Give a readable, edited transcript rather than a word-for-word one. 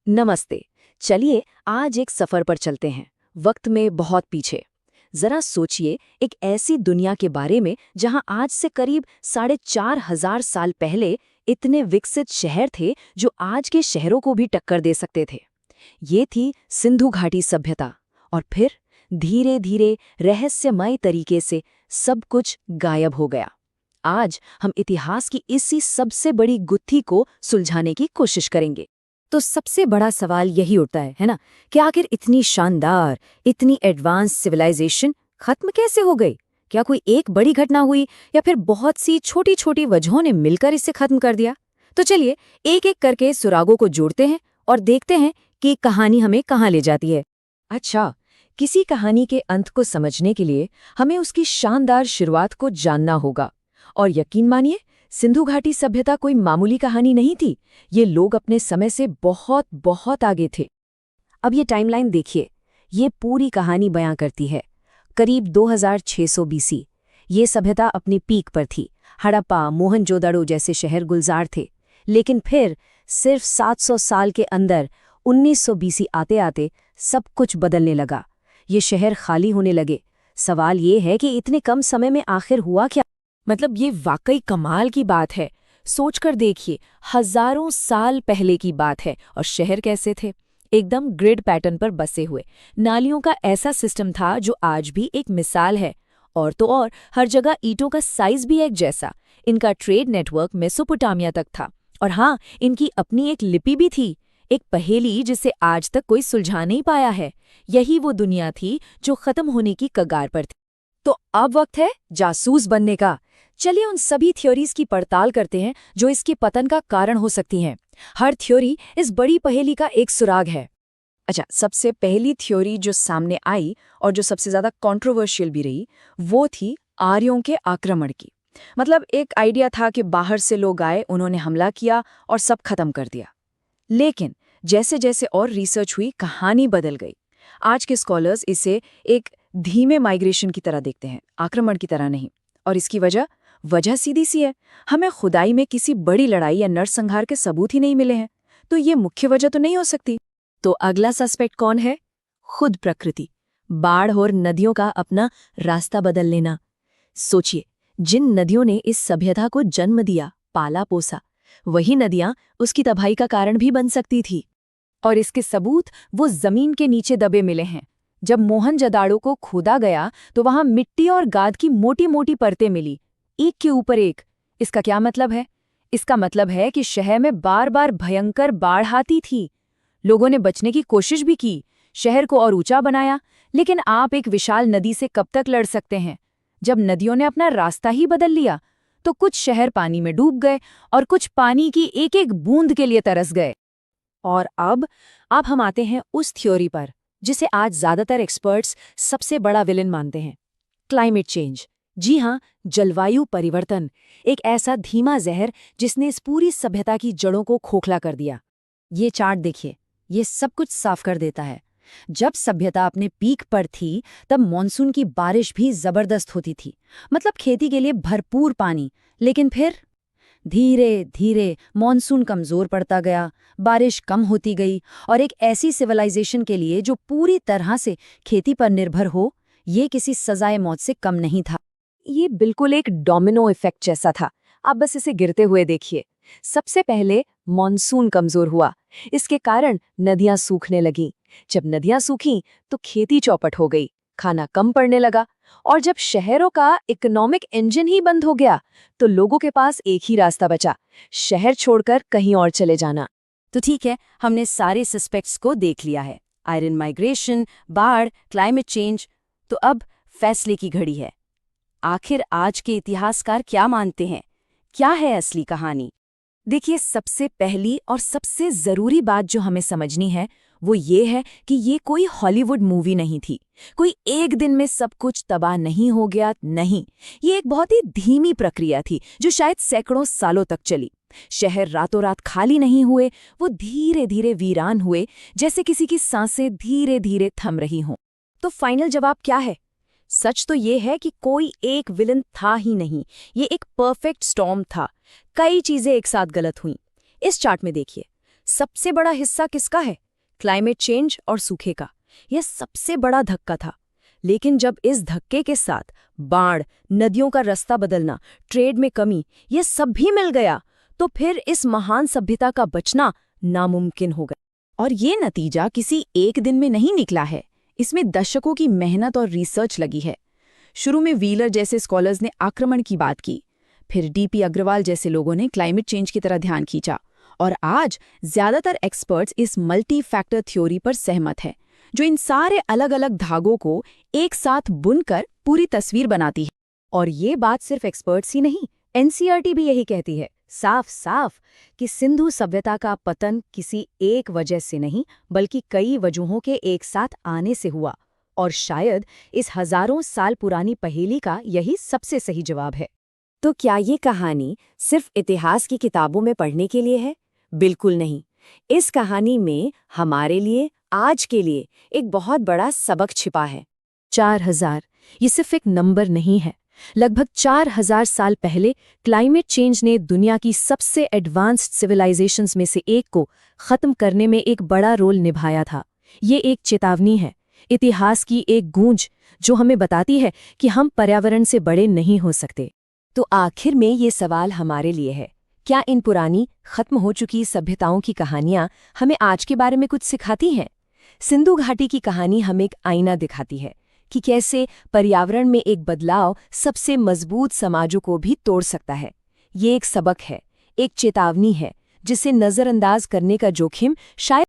नमस्ते। चलिए आज एक सफर पर चलते हैं, वक्त में बहुत पीछे। जरा सोचिए, एक ऐसी दुनिया के बारे में जहां आज से करीब 4,500 साल पहले इतने विकसित शहर थे जो आज के शहरों को भी टक्कर दे सकते थे। ये थी सिंधु घाटी सभ्यता। और फिर धीरे धीरे रहस्यमय तरीके से सब कुछ गायब हो गया। आज हम इतिहास की इसी सबसे बड़ी गुत्थी को सुलझाने की कोशिश करेंगे। तो सबसे बड़ा सवाल यही उठता है ना, कि आखिर इतनी शानदार, इतनी एडवांस सिविलाइजेशन खत्म कैसे हो गई? क्या कोई एक बड़ी घटना हुई या फिर बहुत सी छोटी छोटी वजहों ने मिलकर इसे खत्म कर दिया? तो चलिए एक एक करके सुरागों को जोड़ते हैं और देखते हैं कि कहानी हमें कहाँ ले जाती है। अच्छा, किसी कहानी के अंत को समझने के लिए हमें उसकी शानदार शुरुआत को जानना होगा। और यकीन मानिए, सिंधु घाटी सभ्यता कोई मामूली कहानी नहीं थी। ये लोग अपने समय से बहुत बहुत आगे थे। अब ये टाइमलाइन देखिए, ये पूरी कहानी बयां करती है। करीब 2600 बीसी ये सभ्यता अपनी पीक पर थी। हड़प्पा, मोहनजोदड़ो जैसे शहर गुलजार थे। लेकिन फिर सिर्फ 700 साल के अंदर 1900 बीसी आते आते सब कुछ बदलने लगा। ये शहर खाली होने लगे। सवाल ये है कि इतने कम समय में आखिर हुआ क्या? मतलब ये वाकई कमाल की बात है। सोचकर देखिए, हजारों साल पहले की बात है और शहर कैसे थे? एकदम ग्रिड पैटर्न पर बसे हुए। नालियों का ऐसा सिस्टम था जो आज भी एक मिसाल है। और तो और हर जगह ईंटों का साइज भी एक जैसा। इनका ट्रेड नेटवर्क मेसोपोटामिया तक था। और हाँ, इनकी अपनी एक लिपि भी थी, एक पहेली जिसे आज तक कोई सुलझा नहीं पाया है। यही वो दुनिया थी जो खत्म होने की कगार पर थी। तो अब वक्त है जासूस बनने का। चलिए उन सभी थ्योरीज की पड़ताल करते हैं जो इसके पतन का कारण हो सकती हैं। हर थ्योरी इस बड़ी पहेली का एक सुराग है। अच्छा, सबसे पहली थ्योरी जो सामने आई और जो सबसे ज्यादा कंट्रोवर्शियल भी रही, वो थी आर्यों के आक्रमण की। मतलब एक आइडिया था कि बाहर से लोग आए, उन्होंने हमला किया और सब खत्म कर दिया। लेकिन जैसे जैसे और रिसर्च हुई, कहानी बदल गई। आज के स्कॉलर्स इसे एक धीमे माइग्रेशन की तरह देखते हैं, आक्रमण की तरह नहीं। और इसकी वजह सीधी सी है, हमें खुदाई में किसी बड़ी लड़ाई या नरसंहार के सबूत ही नहीं मिले हैं। तो ये मुख्य वजह तो नहीं हो सकती। तो अगला सस्पेक्ट कौन है? खुद प्रकृति। बाढ़ और नदियों का अपना रास्ता बदल लेना। सोचिए, जिन नदियों ने इस सभ्यता को जन्म दिया, पाला पोसा, वही नदियां उसकी तबाही का कारण भी बन सकती थी। और इसके सबूत वो जमीन के नीचे दबे मिले हैं। जब मोहनजोदड़ो को खोदा गया तो वहां मिट्टी और गाद की मोटी मोटी परतें मिली, एक के ऊपर एक। इसका क्या मतलब है? इसका मतलब है कि शहर में बार बार भयंकर बाढ़ आती थी। लोगों ने बचने की कोशिश भी की, शहर को और ऊंचा बनाया। लेकिन आप एक विशाल नदी से कब तक लड़ सकते हैं? जब नदियों ने अपना रास्ता ही बदल लिया, तो कुछ शहर पानी में डूब गए और कुछ पानी की एक एक बूंद के लिए तरस गए। और अब हम आते हैं उस थ्योरी पर जिसे आज ज्यादातर एक्सपर्ट्स सबसे बड़ा विलन मानते हैं, क्लाइमेट चेंज। जी हाँ, जलवायु परिवर्तन, एक ऐसा धीमा जहर जिसने इस पूरी सभ्यता की जड़ों को खोखला कर दिया। ये चार्ट देखिए, ये सब कुछ साफ कर देता है। जब सभ्यता अपने पीक पर थी, तब मॉनसून की बारिश भी जबरदस्त होती थी, मतलब खेती के लिए भरपूर पानी। लेकिन फिर धीरे धीरे मॉनसून कमजोर पड़ता गया, बारिश कम होती गई। और एक ऐसी सिविलाइजेशन के लिए जो पूरी तरह से खेती पर निर्भर हो, ये किसी सजाए मौत से कम नहीं था। ये बिल्कुल एक डोमिनो इफेक्ट जैसा था। आप बस इसे गिरते हुए देखिए। सबसे पहले मॉनसून कमजोर हुआ। इसके कारण नदियां सूखने लगीं। जब नदियां सूखीं तो खेती चौपट हो गई, खाना कम पड़ने लगा। और जब शहरों का इकोनॉमिक इंजन ही बंद हो गया, तो लोगों के पास एक ही रास्ता बचा, शहर छोड़कर कहीं और चले जाना। तो ठीक है, हमने सारे सस्पेक्ट्स को देख लिया है, आयरन माइग्रेशन, बाढ़, क्लाइमेट चेंज। तो अब फैसले की घड़ी है। आखिर आज के इतिहासकार क्या मानते हैं? क्या है असली कहानी? देखिए, सबसे पहली और सबसे जरूरी बात जो हमें समझनी है वो ये है कि ये कोई हॉलीवुड मूवी नहीं थी। कोई एक दिन में सब कुछ तबाह नहीं हो गया, नहीं। ये एक बहुत ही धीमी प्रक्रिया थी जो शायद सैकड़ों सालों तक चली। शहर रातों रात खाली नहीं हुए, वो धीरे धीरे वीरान हुए, जैसे किसी की सांसें धीरे धीरे थम रही हों। तो फाइनल जवाब क्या है? सच तो ये है कि कोई एक विलन था ही नहीं। ये एक परफेक्ट स्टॉर्म था। कई चीजें एक साथ गलत हुईं। इस चार्ट में देखिए, सबसे बड़ा हिस्सा किसका है? क्लाइमेट चेंज और सूखे का। यह सबसे बड़ा धक्का था। लेकिन जब इस धक्के के साथ बाढ़, नदियों का रास्ता बदलना, ट्रेड में कमी, यह सब भी मिल गया, तो फिर इस महान सभ्यता का बचना नामुमकिन हो गया। और ये नतीजा किसी एक दिन में नहीं निकला है। इसमें दशकों की मेहनत और रिसर्च लगी है। शुरू में व्हीलर जैसे स्कॉलर्स ने आक्रमण की बात की, फिर डीपी अग्रवाल जैसे लोगों ने क्लाइमेट चेंज की तरह ध्यान खींचा, और आज ज्यादातर एक्सपर्ट्स इस मल्टी फैक्टर थ्योरी पर सहमत हैं, जो इन सारे अलग अलग धागों को एक साथ बुनकर पूरी तस्वीर बनाती है। और ये बात सिर्फ एक्सपर्ट्स ही नहीं, एनसीईआरटी भी यही कहती है, साफ साफ, कि सिंधु सभ्यता का पतन किसी एक वजह से नहीं, बल्कि कई वजहों के एक साथ आने से हुआ। और शायद इस हजारों साल पुरानी पहेली का यही सबसे सही जवाब है। तो क्या ये कहानी सिर्फ इतिहास की किताबों में पढ़ने के लिए है? बिल्कुल नहीं। इस कहानी में हमारे लिए, आज के लिए एक बहुत बड़ा सबक छिपा है। 4000 ये सिर्फ एक नंबर नहीं है। लगभग 4000 साल पहले क्लाइमेट चेंज ने दुनिया की सबसे एडवांस्ड सिविलाइजेशंस में से एक को खत्म करने में एक बड़ा रोल निभाया था। ये एक चेतावनी है, इतिहास की एक गूंज, जो हमें बताती है कि हम पर्यावरण से बड़े नहीं हो सकते। तो आखिर में ये सवाल हमारे लिए है, क्या इन पुरानी, खत्म हो चुकी सभ्यताओं की कहानियां हमें आज के बारे में कुछ सिखाती हैं? सिंधु घाटी की कहानी हमें एक आईना दिखाती है कि कैसे पर्यावरण में एक बदलाव सबसे मजबूत समाजों को भी तोड़ सकता है। ये एक सबक है, एक चेतावनी है, जिसे नज़रअंदाज करने का जोखिम शायद